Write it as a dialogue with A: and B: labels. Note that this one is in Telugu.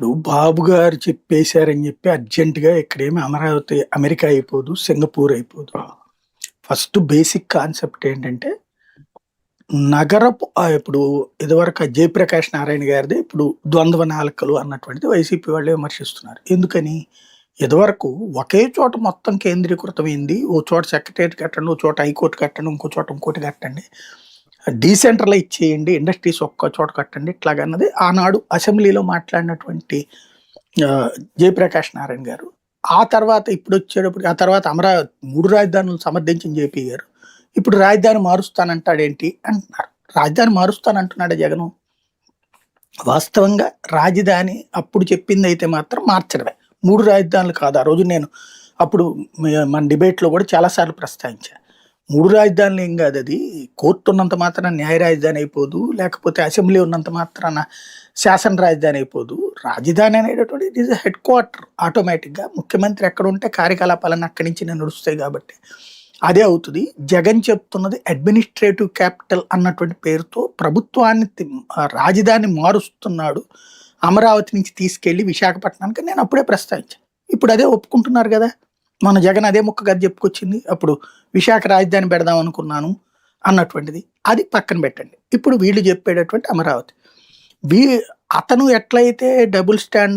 A: ఇప్పుడు బాబు గారు చెప్పేశారని చెప్పి అర్జెంట్‌గా ఇక్కడేమి అమరావతి అమెరికా అయిపోదు, సింగపూర్ అయిపోదు. ఫస్ట్ బేసిక్ కాన్సెప్ట్ ఏంటంటే, నగరపు ఇప్పుడు ఇదివరకు జయప్రకాష్ నారాయణ గారిది ఇప్పుడు ద్వంద్వ నాలుకలు అన్నటువంటిది వైసీపీ వాళ్ళే విమర్శిస్తున్నారు. ఎందుకని? ఇదివరకు ఒకే చోట మొత్తం కేంద్రీకృతమైంది. ఓ చోట సెక్రటేరియట్ కట్టండి, ఓ చోట హైకోర్ట్ కట్టండి, ఇంకో చోట ఇంకోటి కట్టండి. డీసెంట్రలైజ్ చేయండి, ఇండస్ట్రీస్ ఒక్క చోట కట్టండి ఇట్లాగన్నది ఆనాడు అసెంబ్లీలో మాట్లాడినటువంటి జయప్రకాష్ నారాయణ గారు. ఆ తర్వాత ఇప్పుడొచ్చేటప్పటికి ఆ తర్వాత 3 రాజధానులు సమర్థించిన జేపీ గారు. ఇప్పుడు రాజధాని మారుస్తానంటాడేంటి అంటున్నారు. రాజధాని మారుస్తానంటున్నాడా జగను? వాస్తవంగా రాజధాని అప్పుడు చెప్పిందైతే మాత్రం మార్చడమే. 3 రాజధానులు కాదు. ఆ రోజు నేను అప్పుడు మన డిబేట్‌లో కూడా చాలా సార్లు ప్రస్తావించా. 3 రాజధానులు ఏం కాదది. కోర్ట్ ఉన్నంత మాత్రాన న్యాయ రాజధాని అయిపోదు. లేకపోతే అసెంబ్లీ ఉన్నంత మాత్రాన శాసన రాజధాని అయిపోదు. రాజధాని అనేటటువంటిది it is a head quarter ఆటోమేటిక్‌గా. ముఖ్యమంత్రి ఎక్కడుంటే కార్యకలాపాలన్నీ అక్కడి నుంచినే నడుస్తాయి కాబట్టి అదే అవుతది. జగన్ చెప్తున్నది అడ్మినిస్ట్రేటివ్ క్యాపిటల్ అన్నటువంటి పేరుతో ప్రభుత్వాన్ని రాజధాని మారుస్తున్నాడు. అమరావతి నుంచి తీసుకెళ్ళి విశాఖపట్నానికి నేను అప్పుడే ప్రస్తావించాను. ఇప్పుడు అదే ఒప్పుకుంటున్నారు గదా! మన జగన్ అదే ముక్క కదా చెప్పుకొచ్చింది. అప్పుడు విశాఖ రాజధాని పెడదాం అనుకున్నాను అన్నటువంటిది. అది పక్కన పెట్టండి. ఇప్పుడు వీళ్ళు చెప్పేటటువంటి అమరావతి. వీ అతను ఎట్లయితే డబుల్ స్టాండర్డ్